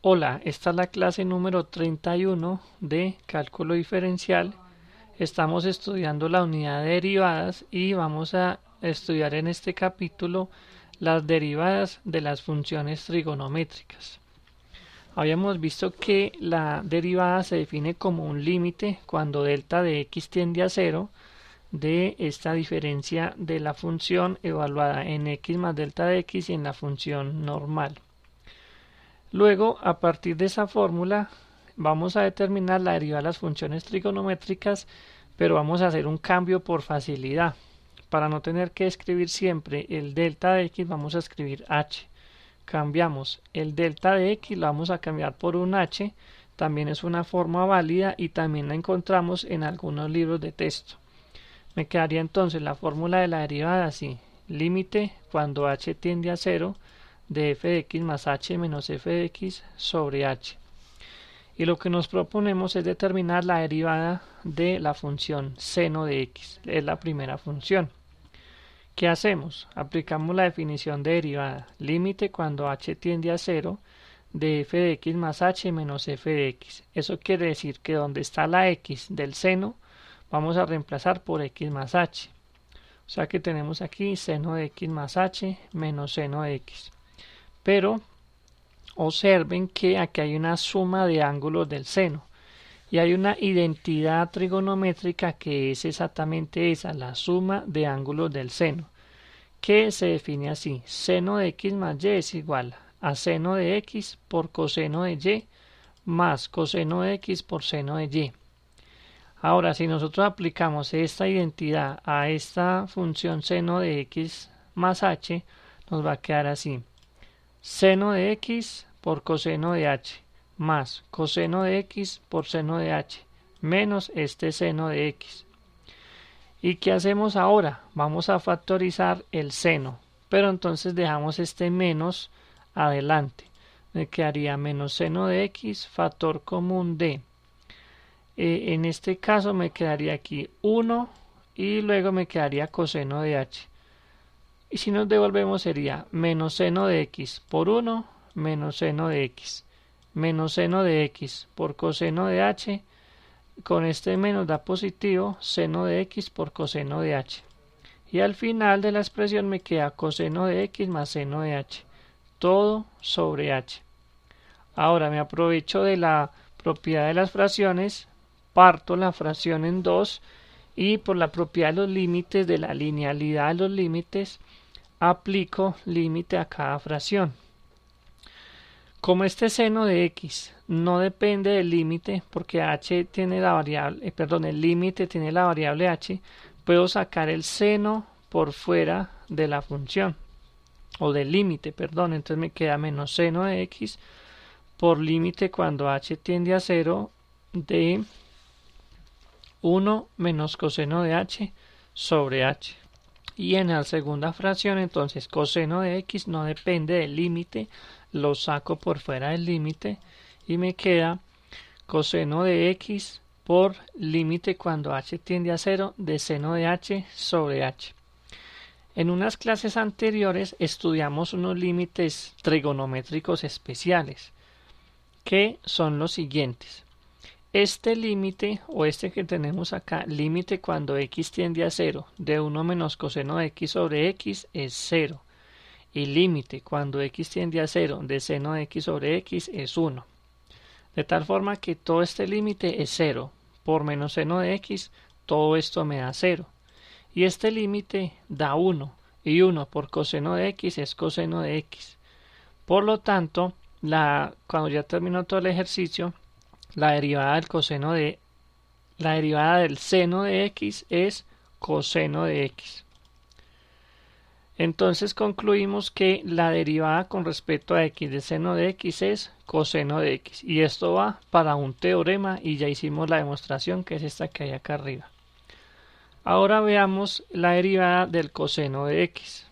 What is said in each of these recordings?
Hola, esta es la clase número 31 de cálculo diferencial. Estamos estudiando la unidad de derivadas y vamos a estudiar en este capítulo las derivadas de las funciones trigonométricas. Habíamos visto que la derivada se define como un límite cuando delta de x tiende a cero de esta diferencia de la función evaluada en x más delta de x y en la función normal. Luego, a partir de esa fórmula, vamos a determinar la derivada de las funciones trigonométricas, pero vamos a hacer un cambio por facilidad. Para no tener que escribir siempre el delta de x, vamos a escribir h. Cambiamos el delta de x, lo vamos a cambiar por un h. También es una forma válida y también la encontramos en algunos libros de texto. Me quedaría entonces la fórmula de la derivada así: límite cuando h tiende a 0 de f de x más h menos f de x sobre h. Y lo que nos proponemos es determinar la derivada de la función seno de x. Es la primera función. ¿Qué hacemos? Aplicamos la definición de derivada. Límite cuando h tiende a 0 de f de x más h menos f de x. Eso quiere decir que donde está la x del seno, vamos a reemplazar por x más h. O sea que tenemos aquí seno de x más h menos seno de x. Pero observen que aquí hay una suma de ángulos del seno y hay una identidad trigonométrica que es exactamente esa, la suma de ángulos del seno, que se define así: seno de x más y es igual a seno de x por coseno de y más coseno de x por seno de y. Ahora, si nosotros aplicamos esta identidad a esta función seno de x más h, nos va a quedar así: seno de x por coseno de h más coseno de x por seno de h menos este seno de x. ¿Y qué hacemos ahora? Vamos a factorizar el seno, pero entonces dejamos este menos adelante. Me quedaría menos seno de x factor común de, en este caso me quedaría aquí 1 y luego me quedaría coseno de h. Y si nos devolvemos sería menos seno de x por 1 menos seno de x menos seno de x por coseno de h. Con este menos da positivo seno de x por coseno de h. Y al final de la expresión me queda coseno de x más seno de h. Todo sobre h. Ahora me aprovecho de la propiedad de las fracciones, parto la fracción en dos y por la propiedad de los límites, de la linealidad de los límites, aplico límite a cada fracción. Como este seno de x no depende del límite, porque h tiene la variable, el límite tiene la variable h, puedo sacar el seno por fuera de la función, o del límite, entonces me queda menos seno de x por límite cuando h tiende a 0 de 1 menos coseno de h sobre h. Y en la segunda fracción entonces coseno de x no depende del límite, lo saco por fuera del límite y me queda coseno de x por límite cuando h tiende a 0 de seno de h sobre h. En unas clases anteriores estudiamos unos límites trigonométricos especiales, que son los siguientes. Este límite, o este que tenemos acá, límite cuando x tiende a 0 de 1 menos coseno de x sobre x es 0. Y límite cuando x tiende a 0 de seno de x sobre x es 1. De tal forma que todo este límite es 0. Por menos seno de x, todo esto me da 0. Y este límite da 1. Y 1 por coseno de x es coseno de x. Por lo tanto, cuando ya terminó todo el ejercicio, la derivada del seno de x es coseno de x. Entonces concluimos que la derivada con respecto a x de seno de x es coseno de x. Y esto va para un teorema y ya hicimos la demostración, que es esta que hay acá arriba. Ahora veamos la derivada del coseno de x.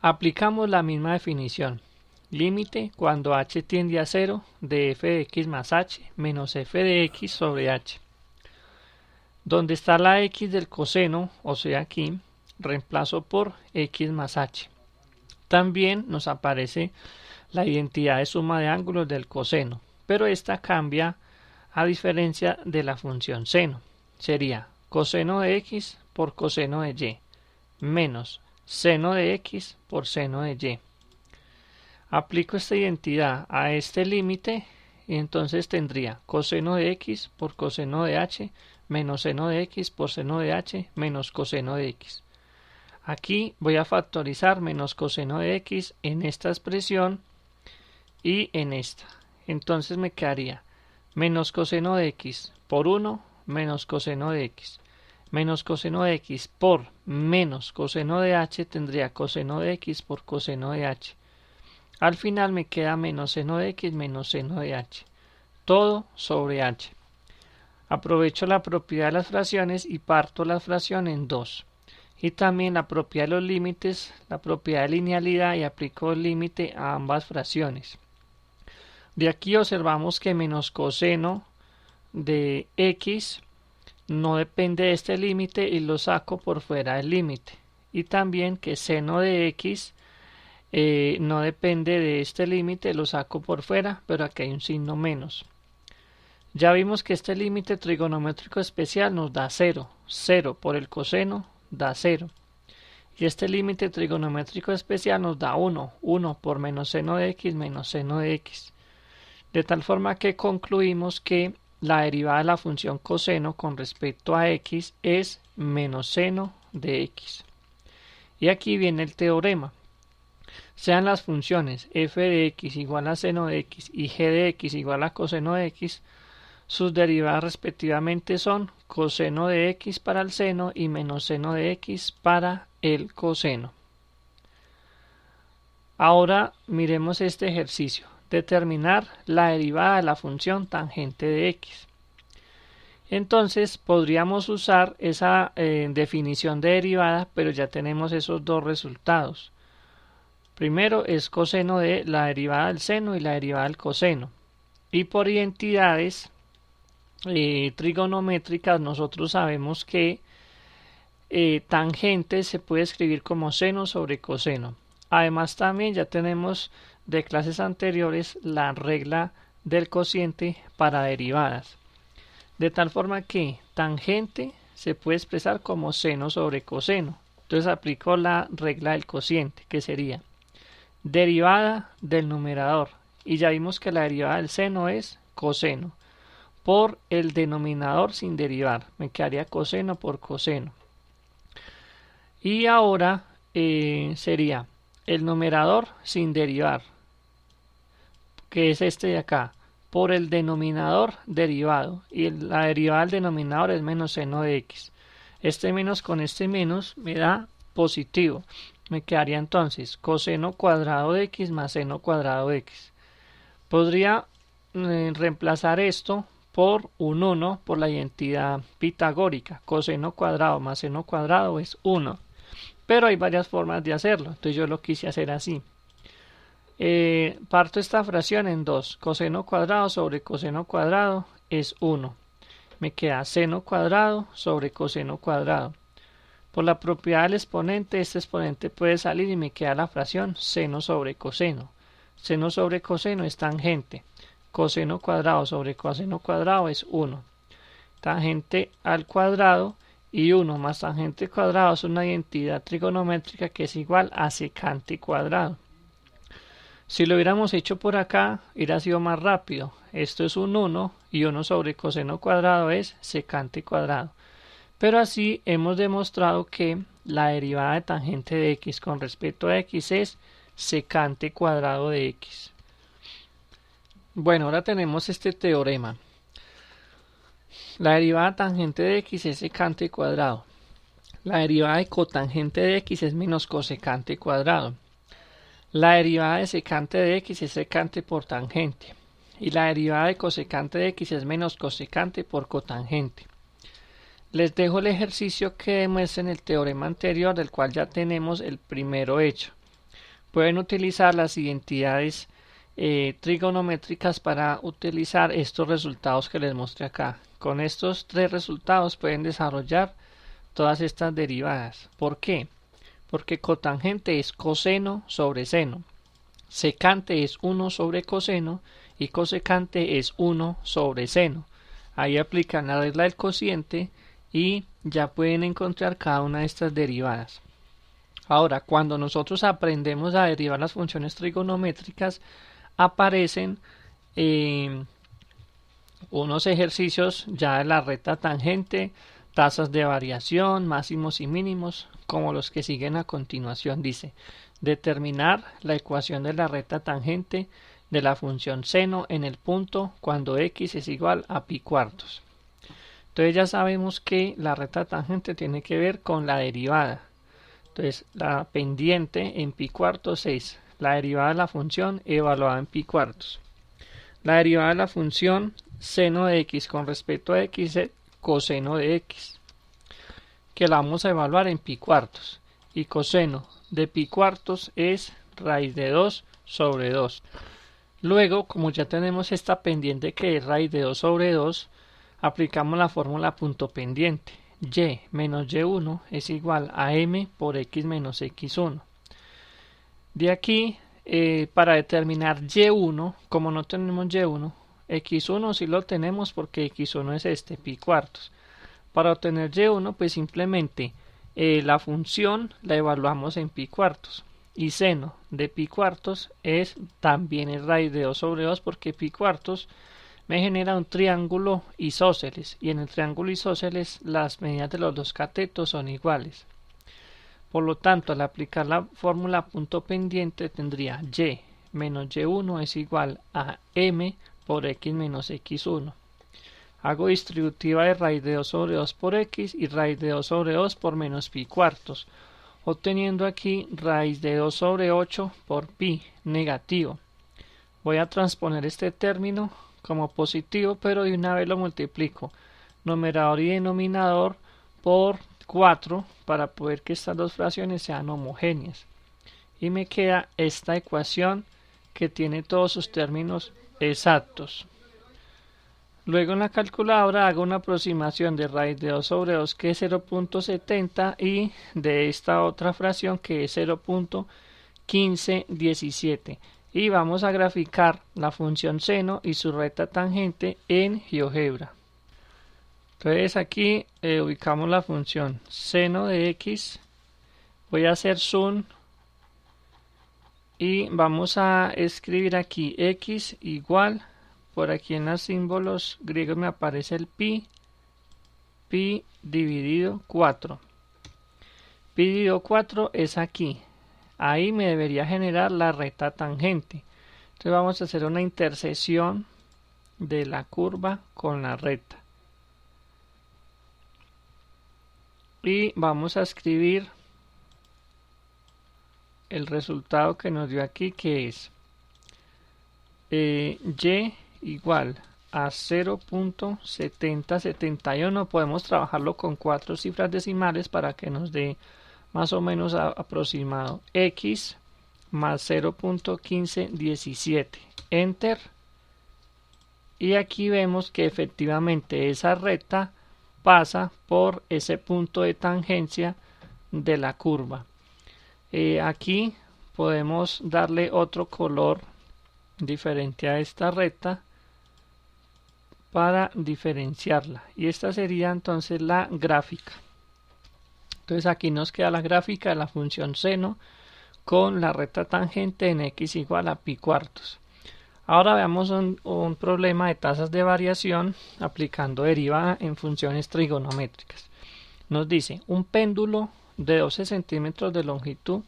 Aplicamos la misma definición. Límite cuando h tiende a 0 de f de x más h menos f de x sobre h. Donde está la x del coseno, o sea aquí, reemplazo por x más h. También nos aparece la identidad de suma de ángulos del coseno, pero esta cambia a diferencia de la función seno. Sería coseno de x por coseno de y menos seno de x por seno de y. Aplico esta identidad a este límite y entonces tendría coseno de x por coseno de h menos seno de x por seno de h menos coseno de x. Aquí voy a factorizar menos coseno de x en esta expresión y en esta. Entonces me quedaría menos coseno de x por 1 menos coseno de x. Menos coseno de x por menos coseno de h tendría coseno de x por coseno de h. Al final me queda menos seno de x menos seno de h. Todo sobre h. Aprovecho la propiedad de las fracciones y parto la fracción en dos. Y también la propiedad de los límites, la propiedad de linealidad, y aplico el límite a ambas fracciones. De aquí observamos que menos coseno de x no depende de este límite y lo saco por fuera del límite. Y también que seno de x no depende de este límite, lo saco por fuera, pero aquí hay un signo menos. Ya vimos que este límite trigonométrico especial nos da 0. 0 por el coseno da 0. Y este límite trigonométrico especial nos da 1. 1 por menos seno de x menos seno de x. De tal forma que concluimos que la derivada de la función coseno con respecto a x es menos seno de x. Y aquí viene el teorema. Sean las funciones f de x igual a seno de x y g de x igual a coseno de x, sus derivadas respectivamente son coseno de x para el seno y menos seno de x para el coseno. Ahora miremos este ejercicio. Determinar la derivada de la función tangente de x. Entonces podríamos usar esa definición de derivada, pero ya tenemos esos dos resultados. Primero es coseno de la derivada del seno y la derivada del coseno. Y por identidades trigonométricas nosotros sabemos que tangente se puede escribir como seno sobre coseno. Además también ya tenemos de clases anteriores la regla del cociente para derivadas. De tal forma que tangente se puede expresar como seno sobre coseno. Entonces aplico la regla del cociente, que sería derivada del numerador. Y ya vimos que la derivada del seno es coseno por el denominador sin derivar. Me quedaría coseno por coseno. Y ahora sería el numerador sin derivar, que es este de acá, por el denominador derivado. Y la derivada del denominador es menos seno de x. Este menos con este menos me da positivo. Me quedaría entonces coseno cuadrado de x más seno cuadrado de x. Podría reemplazar esto por un 1 por la identidad pitagórica. Coseno cuadrado más seno cuadrado es 1. Pero hay varias formas de hacerlo. Entonces yo lo quise hacer así. Parto esta fracción en 2. Coseno cuadrado sobre coseno cuadrado es 1. Me queda seno cuadrado sobre coseno cuadrado. Por la propiedad del exponente, este exponente puede salir y me queda la fracción seno sobre coseno. Seno sobre coseno es tangente. Coseno cuadrado sobre coseno cuadrado es 1. Tangente al cuadrado y 1 más tangente cuadrado es una identidad trigonométrica que es igual a secante cuadrado. Si lo hubiéramos hecho por acá, hubiera sido más rápido. Esto es un 1 y 1 sobre coseno cuadrado es secante cuadrado. Pero así hemos demostrado que la derivada de tangente de x con respecto a x es secante cuadrado de x. Bueno, ahora tenemos este teorema. La derivada tangente de x es secante cuadrado. La derivada de cotangente de x es menos cosecante cuadrado. La derivada de secante de x es secante por tangente. Y la derivada de cosecante de x es menos cosecante por cotangente. Les dejo el ejercicio que demuestren el teorema anterior, del cual ya tenemos el primero hecho. Pueden utilizar las identidades trigonométricas para utilizar estos resultados que les mostré acá. Con estos tres resultados pueden desarrollar todas estas derivadas. ¿Por qué? Porque cotangente es coseno sobre seno. Secante es 1 sobre coseno y cosecante es 1 sobre seno. Ahí aplican la regla del cociente y ya pueden encontrar cada una de estas derivadas. Ahora, cuando nosotros aprendemos a derivar las funciones trigonométricas, aparecen unos ejercicios ya de la recta tangente, tasas de variación, máximos y mínimos, como los que siguen a continuación. Dice, determinar la ecuación de la recta tangente de la función seno en el punto cuando x es igual a pi cuartos. Entonces ya sabemos que la recta tangente tiene que ver con la derivada. Entonces la pendiente en pi cuartos es la derivada de la función evaluada en pi cuartos. La derivada de la función seno de x con respecto a x es coseno de x, que la vamos a evaluar en pi cuartos. Y coseno de pi cuartos es raíz de 2 sobre 2. Luego, como ya tenemos esta pendiente que es raíz de 2 sobre 2, aplicamos la fórmula punto pendiente. Y menos y1 es igual a m por x menos x1. De aquí, para determinar y1, como no tenemos y1, x1 sí lo tenemos porque x1 es este, pi cuartos. Para obtener y1, pues simplemente la función la evaluamos en pi cuartos. Y seno de pi cuartos también es raíz de 2 sobre 2 porque pi cuartos me genera un triángulo isósceles. Y en el triángulo isósceles las medidas de los dos catetos son iguales. Por lo tanto, al aplicar la fórmula punto pendiente tendría y menos y1 es igual a m por x menos x1. Hago distributiva de raíz de 2 sobre 2 por x y raíz de 2 sobre 2 por menos pi cuartos, obteniendo aquí raíz de 2 sobre 8 por pi negativo. Voy a transponer este término como positivo, pero de una vez lo multiplico numerador y denominador por 4 para poder que estas dos fracciones sean homogéneas. Y me queda esta ecuación que tiene todos sus términos exactos. Luego en la calculadora hago una aproximación de raíz de 2 sobre 2 que es 0.70 y de esta otra fracción que es 0.1517. Y vamos a graficar la función seno y su recta tangente en GeoGebra. Entonces aquí ubicamos la función seno de x. Voy a hacer zoom y vamos a escribir aquí x igual. Por aquí en los símbolos griegos me aparece el pi dividido 4. Pi dividido 4 es aquí. Ahí me debería generar la recta tangente. Entonces vamos a hacer una intersección de la curva con la recta. Y vamos a escribir el resultado que nos dio aquí, que es y igual a 0.7071. Podemos trabajarlo con 4 cifras decimales para que nos dé más o menos aproximado. X más 0.1517. Enter. Y aquí vemos que efectivamente esa recta pasa por ese punto de tangencia de la curva. Aquí podemos darle otro color diferente a esta recta para diferenciarla, y esta sería entonces la gráfica. Entonces aquí nos queda la gráfica de la función seno con la recta tangente en x igual a pi cuartos. Ahora veamos un problema de tasas de variación aplicando derivada en funciones trigonométricas. Nos dice, un péndulo de 12 centímetros de longitud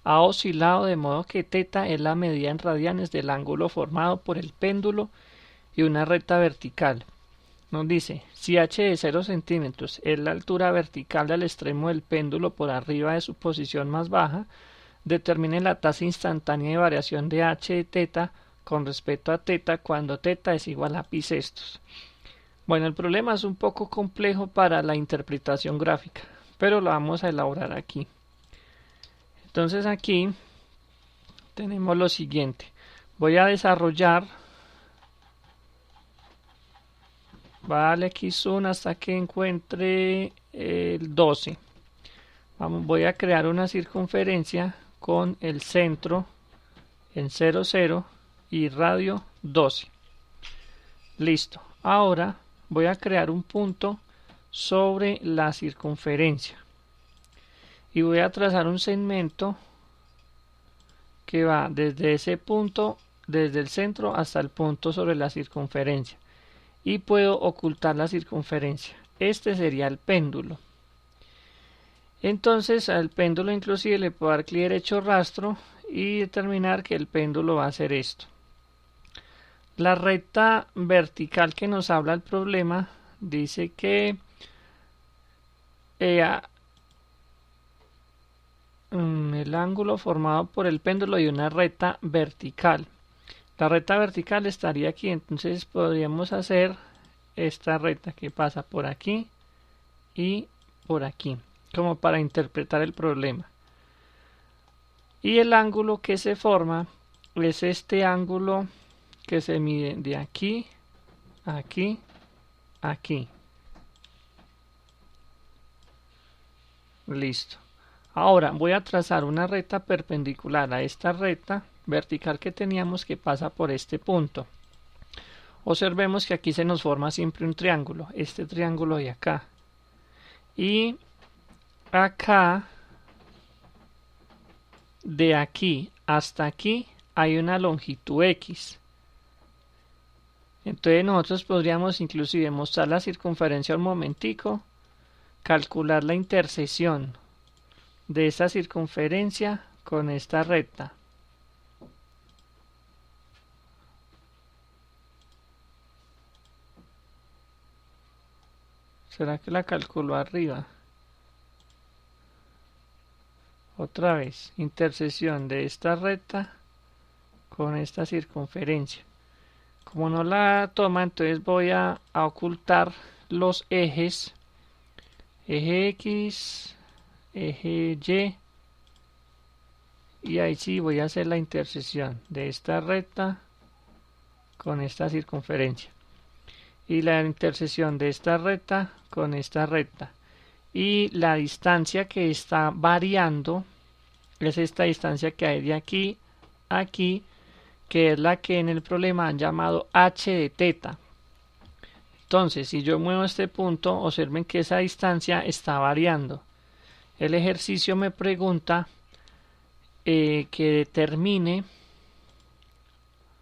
ha oscilado de modo que θ es la medida en radianes del ángulo formado por el péndulo y una recta vertical. Nos dice, si h de 0 centímetros es la altura vertical del extremo del péndulo por arriba de su posición más baja, determine la tasa instantánea de variación de h de θ con respecto a θ cuando θ es igual a pi sextos. Bueno, el problema es un poco complejo para la interpretación gráfica, pero lo vamos a elaborar aquí. Entonces aquí tenemos lo siguiente. Voy a desarrollar, vale, x1 hasta que encuentre el 12. Voy a crear una circunferencia con el centro en 0, 0 y radio 12. Listo. Ahora voy a crear un punto sobre la circunferencia y voy a trazar un segmento que va desde ese punto, desde el centro hasta el punto sobre la circunferencia, y puedo ocultar la circunferencia. Este sería el péndulo. Entonces al péndulo inclusive le puedo dar clic derecho rastro y determinar que el péndulo va a hacer esto. La recta vertical que nos habla el problema dice que el ángulo formado por el péndulo y una recta vertical. La recta vertical estaría aquí, entonces podríamos hacer esta recta que pasa por aquí y por aquí, como para interpretar el problema. Y el ángulo que se forma es este ángulo que se mide de aquí, aquí, aquí. Listo. Ahora voy a trazar una recta perpendicular a esta recta vertical que teníamos que pasa por este punto. Observemos que aquí se nos forma siempre un triángulo, este triángulo de acá. Y acá, de aquí hasta aquí, hay una longitud X. Entonces nosotros podríamos inclusive mostrar la circunferencia un momentico, calcular la intersección de esta circunferencia con esta recta. ¿Será que la calculo arriba? Otra vez, intersección de esta recta con esta circunferencia. Como no la toma, entonces voy a ocultar los ejes, eje X, eje Y ahí sí voy a hacer la intersección de esta recta con esta circunferencia y la intersección de esta recta con esta recta, y la distancia que está variando es esta distancia que hay de aquí a aquí, que es la que en el problema han llamado h de teta. Entonces si yo muevo este punto, observen que esa distancia está variando. El ejercicio me pregunta que determine,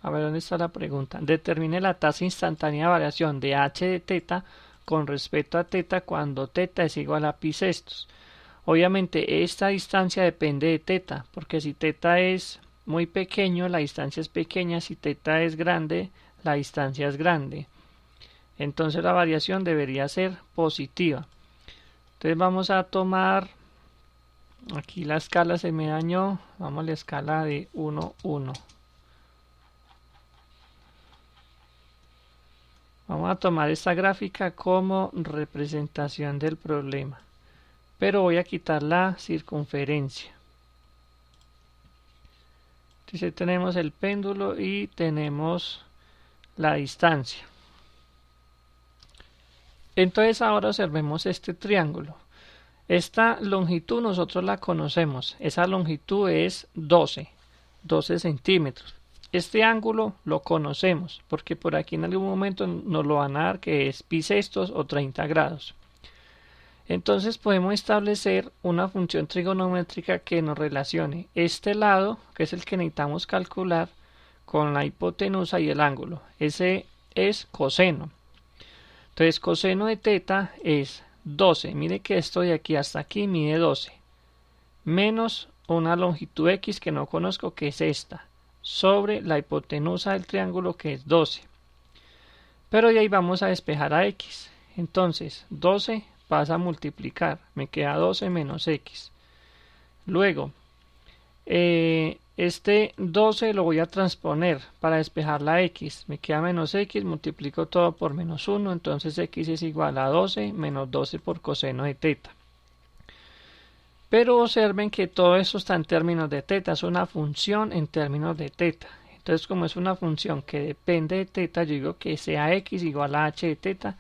a ver dónde está la pregunta, determine la tasa instantánea de variación de h de teta con respecto a teta cuando teta es igual a pi sextos. Obviamente esta distancia depende de teta, porque si teta es muy pequeño, la distancia es pequeña; si teta es grande, la distancia es grande. Entonces la variación debería ser positiva. Entonces vamos a tomar, aquí la escala se me dañó, vamos a la escala de 1, 1. Vamos a tomar esta gráfica como representación del problema, pero voy a quitar la circunferencia. Entonces tenemos el péndulo y tenemos la distancia. Entonces ahora observemos este triángulo. Esta longitud nosotros la conocemos, esa longitud es 12 centímetros. Este ángulo lo conocemos porque por aquí en algún momento nos lo van a dar, que es pi sextos o 30 grados. Entonces podemos establecer una función trigonométrica que nos relacione este lado, que es el que necesitamos calcular, con la hipotenusa y el ángulo. Ese es coseno. Entonces coseno de teta es 12, mire que esto de aquí hasta aquí mide 12, menos una longitud X que no conozco, que es esta, sobre la hipotenusa del triángulo, que es 12. Pero de ahí vamos a despejar a X. Entonces 12 pasa a multiplicar, me queda 12 menos X. Luego este 12 lo voy a transponer para despejar la X, me queda menos X, multiplico todo por menos 1, entonces X es igual a 12 menos 12 por coseno de teta. Pero observen que todo eso está en términos de teta, es una función en términos de teta. Entonces como es una función que depende de teta, yo digo que sea X igual a h de teta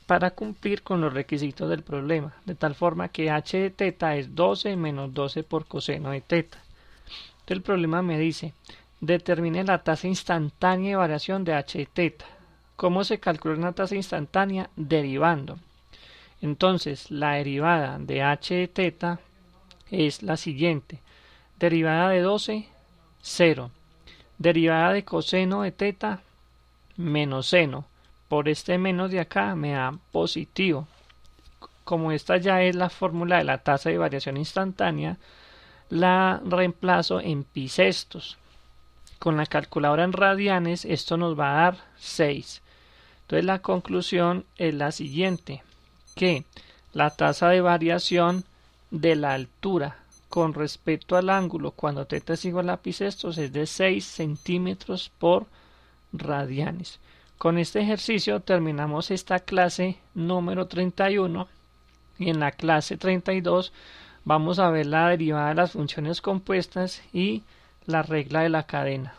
para cumplir con los requisitos del problema, de tal forma que h de teta es 12 menos 12 por coseno de teta. El problema me dice Determine la tasa instantánea de variación de h de teta. ¿Cómo se calcula una tasa instantánea? Derivando. Entonces, la derivada de h de teta es la siguiente. Derivada de 12, 0. Derivada de coseno de teta, menos seno. Por este menos de acá me da positivo. Como esta ya es la fórmula de la tasa de variación instantánea, la reemplazo en pi sextos. Con la calculadora en radianes esto nos va a dar 6. Entonces la conclusión es la siguiente, que la tasa de variación de la altura con respecto al ángulo cuando θ es igual a pi sextos es de 6 centímetros por radianes. Con este ejercicio terminamos esta clase número 31 y en la clase 32 vamos a ver la derivada de las funciones compuestas y la regla de la cadena.